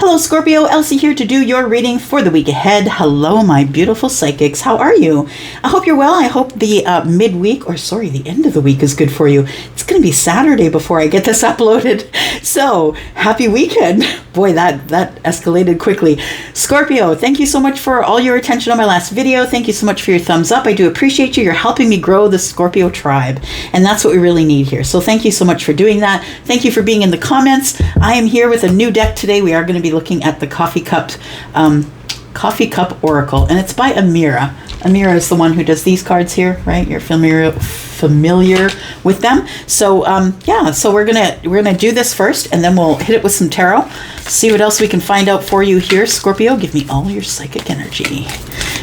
Hello, Scorpio. Elsie here to do your reading for the week ahead. Hello, my beautiful psychics. How are you? I hope you're well. I hope the the end of the week is good for you. It's going to be Saturday before I get this uploaded. So, happy weekend. Boy, that escalated quickly. Scorpio, thank you so much for all your attention on my last video. Thank you so much for your thumbs up. I do appreciate you. You're helping me grow the Scorpio tribe. And that's what we really need here. So thank you so much for doing that. Thank you for being in the comments. I am here with a new deck today. We are going to be looking at the Coffee Cup Oracle, and it's by Amira. Amira is the one who does these cards here, right? You're familiar with them. So so we're gonna do this first, and then we'll hit it with some tarot. See what else we can find out for you here, Scorpio. Give me all your psychic energy.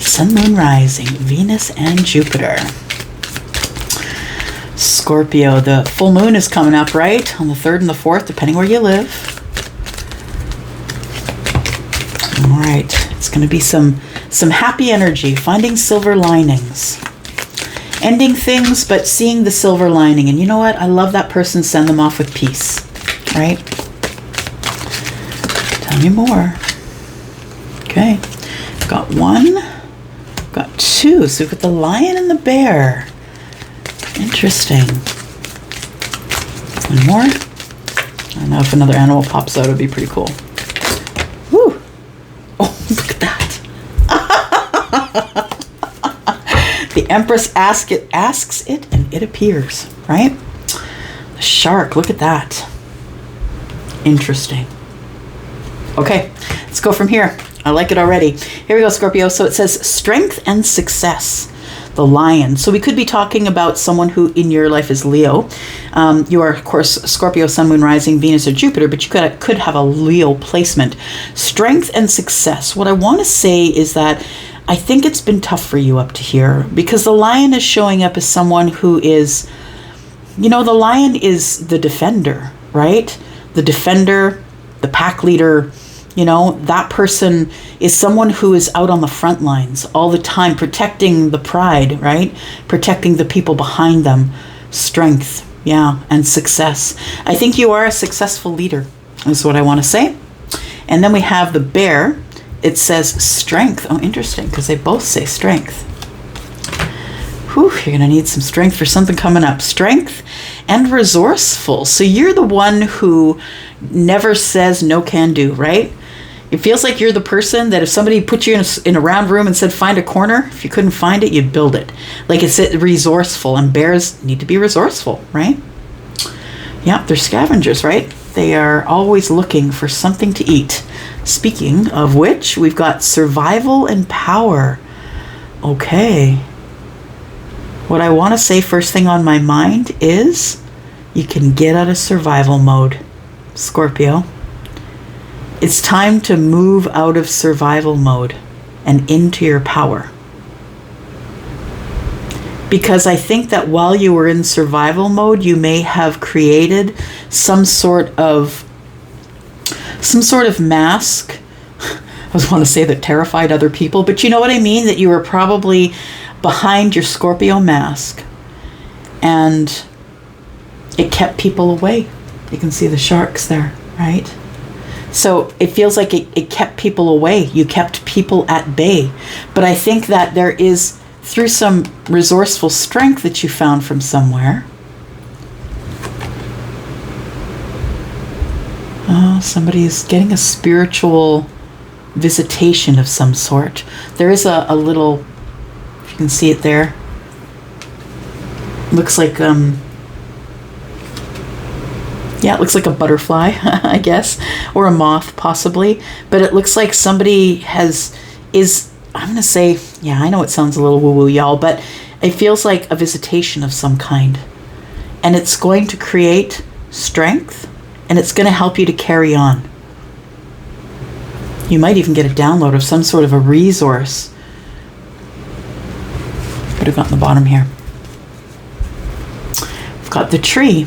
Sun, Moon, Rising, Venus, and Jupiter. Scorpio, the full moon is coming up, right? On the 3rd and the 4th, depending where you live. All right, it's going to be some happy energy, finding silver linings. Ending things, but seeing the silver lining. And you know what? I love that person. Send them off with peace, right? Tell me more. Okay, got 1, got 2. So we've got the lion and the bear. Interesting. One more. I don't know if another animal pops out, it'd be pretty cool. Woo! Oh, look at that. The Empress asks it, and it appears, right? The shark, look at that. Interesting. Okay, let's go from here. I like it already. Here we go, Scorpio. So it says strength and success. The lion. So we could be talking about someone who in your life is Leo. You are, of course, Scorpio, Sun, Moon, Rising, Venus, or Jupiter, but you could have a Leo placement. Strength and success. What I want to say is that I think it's been tough for you up to here, because the lion is showing up as someone who is, the lion is the defender, right? The defender, the pack leader. That person is someone who is out on the front lines all the time, protecting the pride, right? Protecting the people behind them. Strength, and success. I think you are a successful leader, is what I want to say. And then we have the bear. It says strength. Oh, interesting, because they both say strength. Whew, you're going to need some strength for something coming up. Strength and resourceful. So you're the one who never says no can do, right? It feels like you're the person that if somebody put you in a round room and said, find a corner, if you couldn't find it, you'd build it. Like it's resourceful, and bears need to be resourceful, right? Yeah, they're scavengers, right? They are always looking for something to eat. Speaking of which, we've got survival and power. Okay. What I want to say first thing on my mind is you can get out of survival mode, Scorpio. It's time to move out of survival mode and into your power. Because I think that while you were in survival mode, you may have created some sort of mask. I was want to say that terrified other people, but you know what I mean? That you were probably behind your Scorpio mask, and it kept people away. You can see the sharks there, right? So it feels like it kept people away. You kept people at bay. But I think that there is, through some resourceful strength that you found from somewhere. Oh, somebody is getting a spiritual visitation of some sort. There is a little, if you can see it there, looks like it looks like a butterfly, I guess, or a moth possibly, but it looks like somebody I'm going to say, I know it sounds a little woo-woo, y'all, but it feels like a visitation of some kind, and it's going to create strength, and it's going to help you to carry on. You might even get a download of some sort of a resource. What have we got in the bottom here? We've got the tree.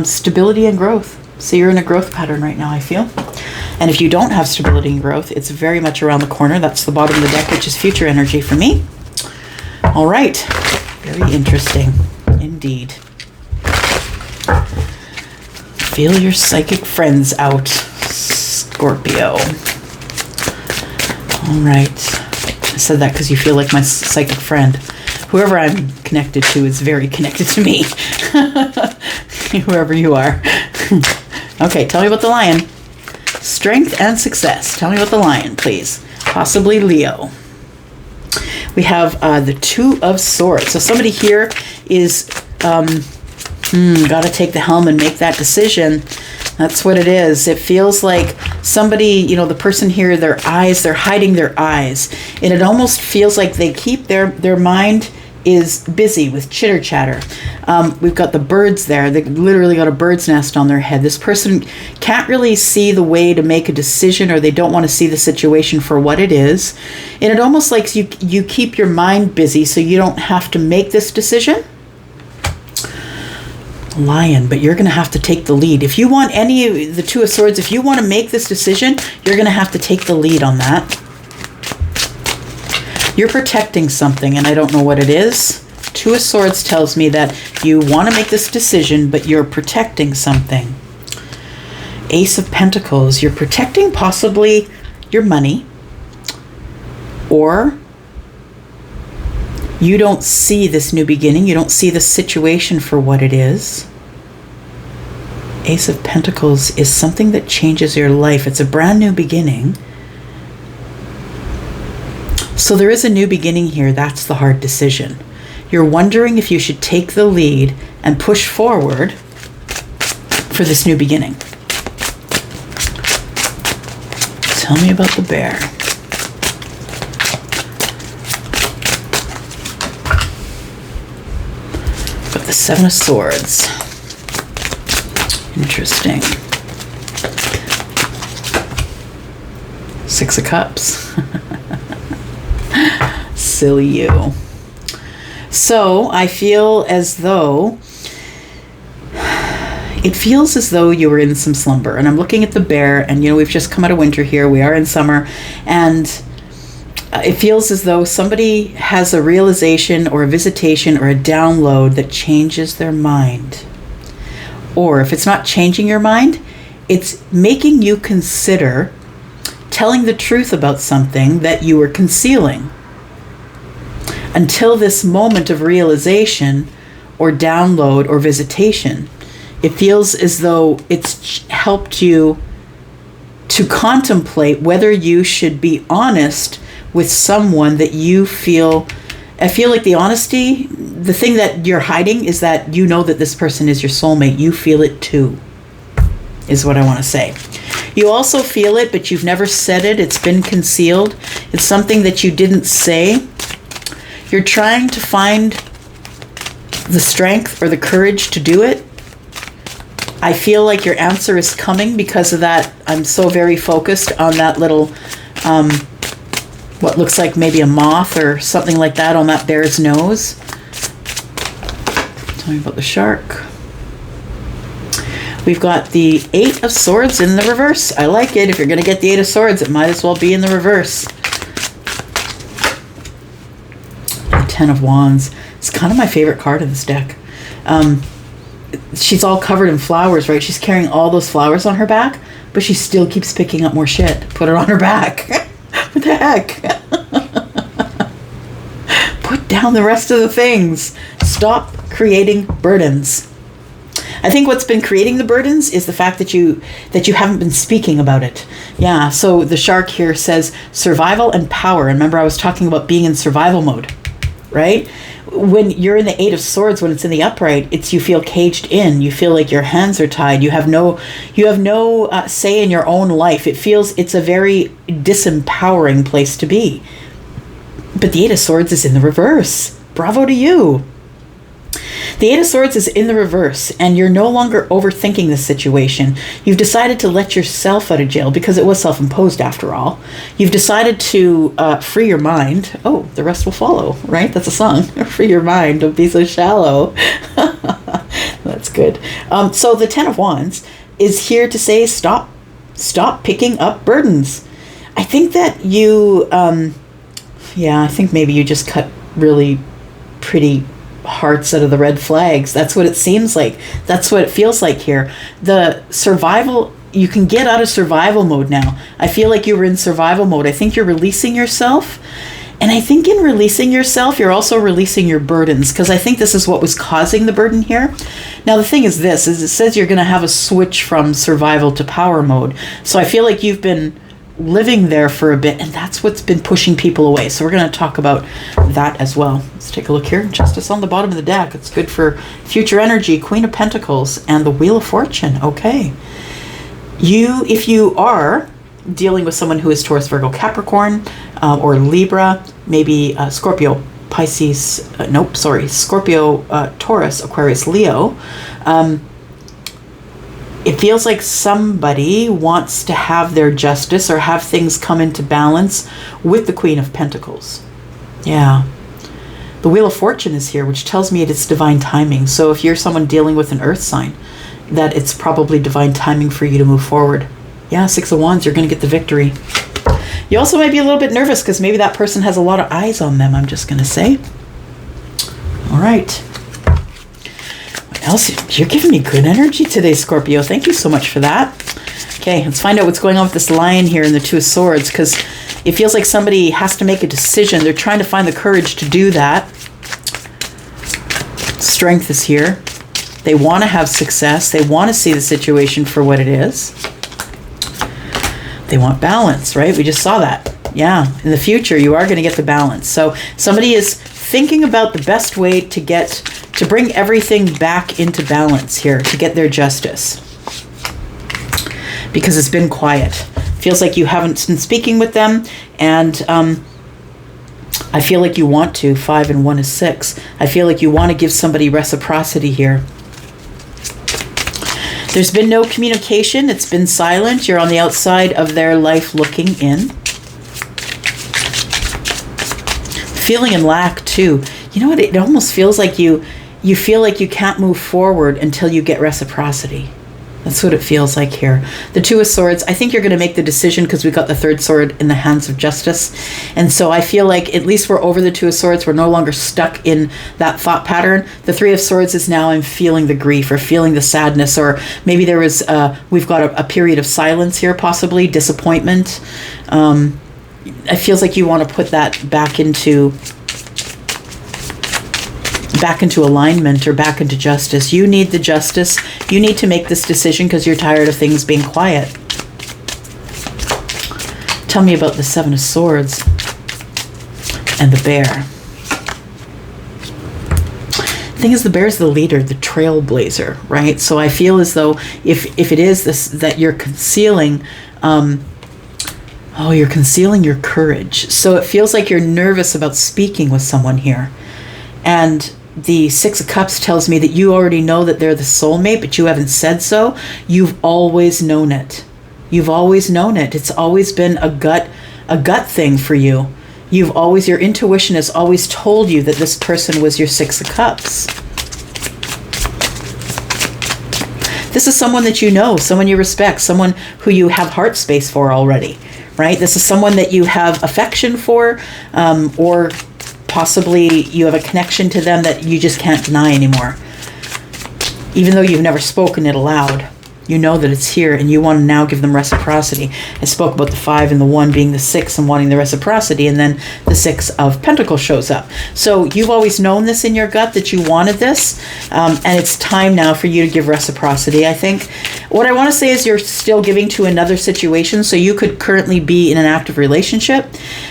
Stability and growth. So you're in a growth pattern right now, I feel. And if you don't have stability and growth, it's very much around the corner. That's the bottom of the deck, which is future energy for me. All right. Very interesting indeed. Feel your psychic friends out, Scorpio. All right. I said that because you feel like my psychic friend. Whoever I'm connected to is very connected to me. Whoever you are. Okay, tell me about the Lion. Strength and success. Tell me about the Lion, please. Possibly Leo. We have the Two of Swords. So somebody here is got to take the helm and make that decision. That's what it is. It feels like somebody, the person here, their eyes, they're hiding their eyes. And it almost feels like they keep their mind is busy with chitter chatter. We've got the birds there. They literally got a bird's nest on their head. This person can't really see the way to make a decision, or they don't want to see the situation for what it is. And it almost like you keep your mind busy so you don't have to make this decision. Lion, but you're going to have to take the lead. If you want any of the Two of Swords, if you want to make this decision, you're going to have to take the lead on that. You're protecting something, and I don't know what it is. Two of Swords tells me that you want to make this decision, but you're protecting something. Ace of Pentacles, you're protecting possibly your money, or you don't see this new beginning. You don't see the situation for what it is. Ace of Pentacles is something that changes your life. It's a brand new beginning. So there is a new beginning here. That's the hard decision. You're wondering if you should take the lead and push forward for this new beginning. Tell me about the Bear. Got the Seven of Swords. Interesting. Six of Cups. Silly you. So I feel as though you were in some slumber, and I'm looking at the Bear, and we've just come out of winter here. We are in summer, and it feels as though somebody has a realization or a visitation or a download that changes their mind. Or if it's not changing your mind, it's making you consider telling the truth about something that you were concealing. Until this moment of realization or download or visitation, it feels as though it's helped you to contemplate whether you should be honest with someone that you feel. I feel like the honesty, the thing that you're hiding is that you know that this person is your soulmate. You feel it too, is what I want to say. You also feel it, but you've never said it. It's been concealed. It's something that you didn't say. You're trying to find the strength or the courage to do it. I feel like your answer is coming because of that. I'm so very focused on that little, what looks like maybe a moth or something like that on that bear's nose. Tell me about the shark. We've got the Eight of Swords in the reverse. I like it. If you're going to get the Eight of Swords, it might as well be in the reverse. Ten of Wands. It's kind of my favorite card of this deck. She's all covered in flowers, right? She's carrying all those flowers on her back, but she still keeps picking up more shit. Put it on her back. What the heck? Put down the rest of the things. Stop creating burdens. I think what's been creating the burdens is the fact that you haven't been speaking about it. Yeah, so the shark here says survival and power. And remember, I was talking about being in survival mode, right? When you're in the Eight of Swords, when it's in the upright, you feel caged in. You feel like your hands are tied. You have no say in your own life. It's a very disempowering place to be. But the Eight of Swords is in the reverse. Bravo to you. The Eight of Swords is in the reverse, and you're no longer overthinking the situation. You've decided to let yourself out of jail because it was self-imposed after all. You've decided to free your mind. Oh, the rest will follow, right? That's a song. Free your mind. Don't be so shallow. That's good. So the Ten of Wands is here to say stop picking up burdens. I think that you, I think maybe you just cut really pretty hearts out of the red flags. That's what it seems like. That's what it feels like here. The survival you can get out of survival mode now. I feel like you were in survival mode. I think you're releasing yourself. And I think in releasing yourself, you're also releasing your burdens, because I think this is what was causing the burden here. Now, the thing is this, is it says you're going to have a switch from survival to power mode. So I feel like you've been living there for a bit, and that's what's been pushing people away. So we're going to talk about that as well. Let's take a look here. Justice on the bottom of the deck. It's good for future energy, Queen of Pentacles, and the Wheel of Fortune. Okay. If you are dealing with someone who is Taurus, Virgo, Capricorn, or Libra, maybe Scorpio, Pisces, Scorpio, Taurus, Aquarius, Leo, it feels like somebody wants to have their justice or have things come into balance with the Queen of Pentacles. Yeah. The Wheel of Fortune is here, which tells me it's divine timing. So if you're someone dealing with an earth sign, that it's probably divine timing for you to move forward. Yeah, Six of Wands, you're going to get the victory. You also might be a little bit nervous because maybe that person has a lot of eyes on them, I'm just going to say. All right. What else? You're giving me good energy today, Scorpio. Thank you so much for that. Okay, let's find out what's going on with this lion here in the Two of Swords, because it feels like somebody has to make a decision. They're trying to find the courage to do that. Strength is here. They want to have success. They want to see the situation for what it is. They want balance, right? We just saw that. Yeah, in the future, you are going to get the balance. So somebody is thinking about the best way to bring everything back into balance here, to get their justice. Because it's been quiet. Feels like you haven't been speaking with them, and I feel like you want to. 5 and 1 is 6. I feel like you want to give somebody reciprocity here. There's been no communication. It's been silent. You're on the outside of their life looking in. Feeling in lack too. You know what? It almost feels like you feel like you can't move forward until you get reciprocity. That's what it feels like here. The Two of Swords, I think you're going to make the decision because we got the third sword in the hands of justice. And so I feel like at least we're over the Two of Swords. We're no longer stuck in that thought pattern. The Three of Swords is now I'm feeling the grief or feeling the sadness, or maybe there was, we've got a period of silence here, possibly disappointment. It feels like you want to put that back into alignment or back into justice. You need the justice. You need to make this decision because you're tired of things being quiet. Tell me about the Seven of Swords and the bear. The thing is, the bear is the leader, the trailblazer, right? So I feel as though if it is this, that you're concealing, you're concealing your courage. So it feels like you're nervous about speaking with someone here. And the Six of Cups tells me that you already know that they're the soulmate, but you haven't said so. You've always known it. You've always known it. It's always been a gut thing for you. Your intuition has always told you that this person was your Six of Cups. This is someone that you know, someone you respect, someone who you have heart space for already, right? This is someone that you have affection for, or possibly you have a connection to them that you just can't deny anymore. Even though you've never spoken it aloud, you know that it's here and you want to now give them reciprocity. I spoke about the 5 and the 1 being the 6 and wanting the reciprocity, and then the 6 of Pentacles shows up. So you've always known this in your gut that you wanted this, and it's time now for you to give reciprocity, I think. What I want to say is you're still giving to another situation, so you could currently be in an active relationship,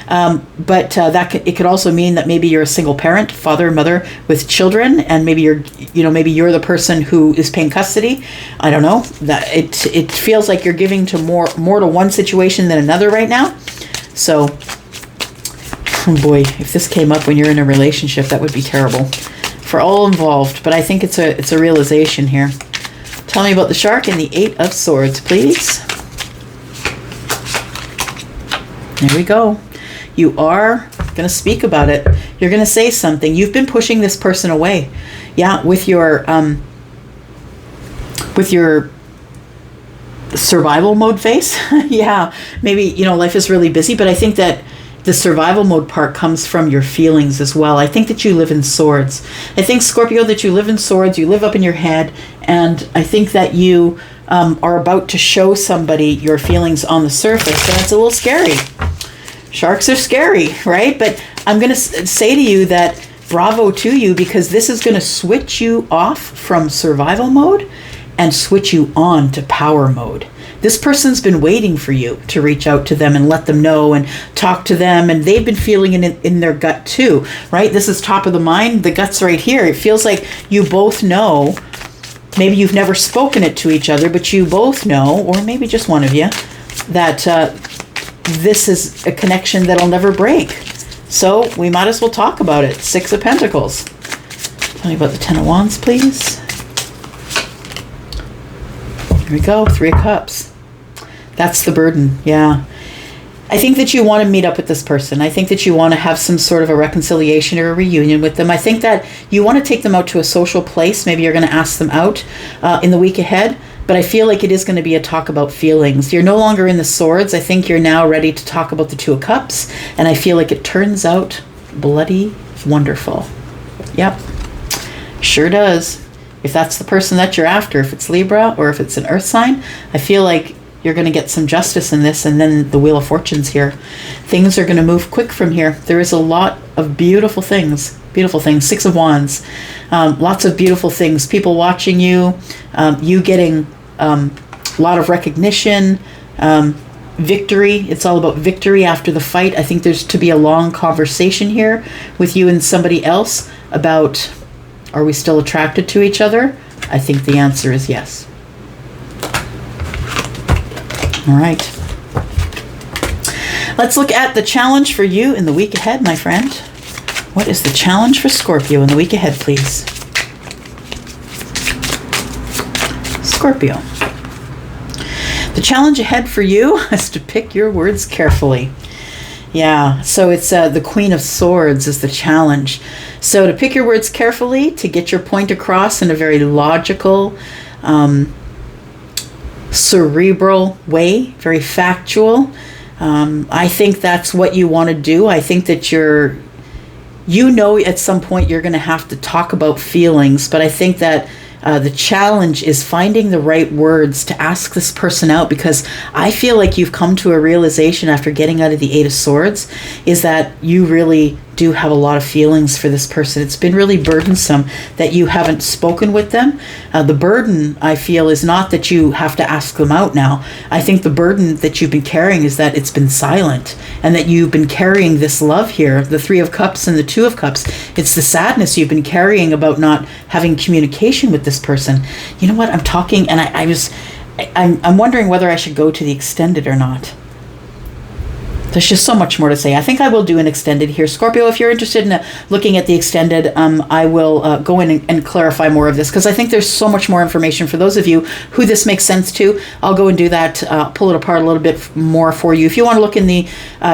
but it could also mean that maybe you're a single parent, father, mother with children, and maybe you're the person who is paying custody. I don't know. That it feels like you're giving to more to one situation than another right now. So, oh boy, if this came up when you're in a relationship, that would be terrible for all involved. But I think it's a realization here. Tell me about the shark and the 8 of Swords, please. There we go. You are going to speak about it. You're going to say something. You've been pushing this person away. Yeah, with your survival mode face. Yeah, maybe, life is really busy, but I think that the survival mode part comes from your feelings as well. I think that you live in swords. I think, Scorpio, that you live in swords, you live up in your head, and I think that you are about to show somebody your feelings on the surface, and it's a little scary. Sharks are scary, right? But I'm going to say to you that bravo to you, because this is going to switch you off from survival mode and switch you on to power mode. This person's been waiting for you to reach out to them and let them know and talk to them, and they've been feeling it in their gut too, right? This is top of the mind. The gut's right here. It feels like you both know. Maybe you've never spoken it to each other, but you both know, or maybe just one of you, that this is a connection that'll never break. So we might as well talk about it. 6 of Pentacles. Tell me about the 10 of Wands, please. Here we go. 3 of Cups. That's the burden. Yeah. I think that you want to meet up with this person. I think that you want to have some sort of a reconciliation or a reunion with them. I think that you want to take them out to a social place. Maybe you're going to ask them out in the week ahead. But I feel like it is going to be a talk about feelings. You're no longer in the swords. I think you're now ready to talk about the 2 of Cups. And I feel like it turns out bloody wonderful. Yep. Sure does. If that's the person that you're after, if it's Libra or if it's an earth sign, I feel like you're going to get some justice in this. And then the Wheel of Fortune's here. Things are going to move quick from here. There is a lot of beautiful things. Beautiful things. 6 of Wands. Lots of beautiful things. People watching you. You getting a lot of recognition. Victory. It's all about victory after the fight. I think there's to be a long conversation here with you and somebody else about, are we still attracted to each other? I think the answer is yes. All right. Let's look at the challenge for you in the week ahead, my friend. What is the challenge for Scorpio in the week ahead, please? Scorpio. The challenge ahead for you is to pick your words carefully. Yeah, so it's the Queen of Swords is the challenge. So to pick your words carefully, to get your point across in a very logical, cerebral way, very factual. I think that's what you want to do. I think that you know at some point you're going to have to talk about feelings, but I think that the challenge is finding the right words to ask this person out, because I feel like you've come to a realization after getting out of the 8 of Swords is that you really do have a lot of feelings for this person. It's been really burdensome that you haven't spoken with them. The burden, I feel, is not that you have to ask them out now. I think the burden that you've been carrying is that it's been silent, and that you've been carrying this love here, the 3 of Cups and the 2 of Cups. It's the sadness you've been carrying about not having communication with this person. You know what? I'm talking, and I'm wondering whether I should go to the extended or not. There's just so much more to say. I think I will do an extended here. Scorpio, if you're interested in looking at the extended, I will go in and clarify more of this, because I think there's so much more information for those of you who this makes sense to. I'll go and do that, pull it apart a little bit more for you. If you want to look in the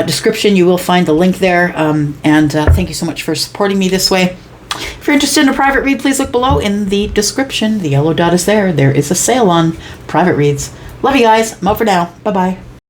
description, you will find the link there. And thank you so much for supporting me this way. If you're interested in a private read, please look below in the description. The yellow dot is there. There is a sale on private reads. Love you guys. I'm out for now. Bye-bye.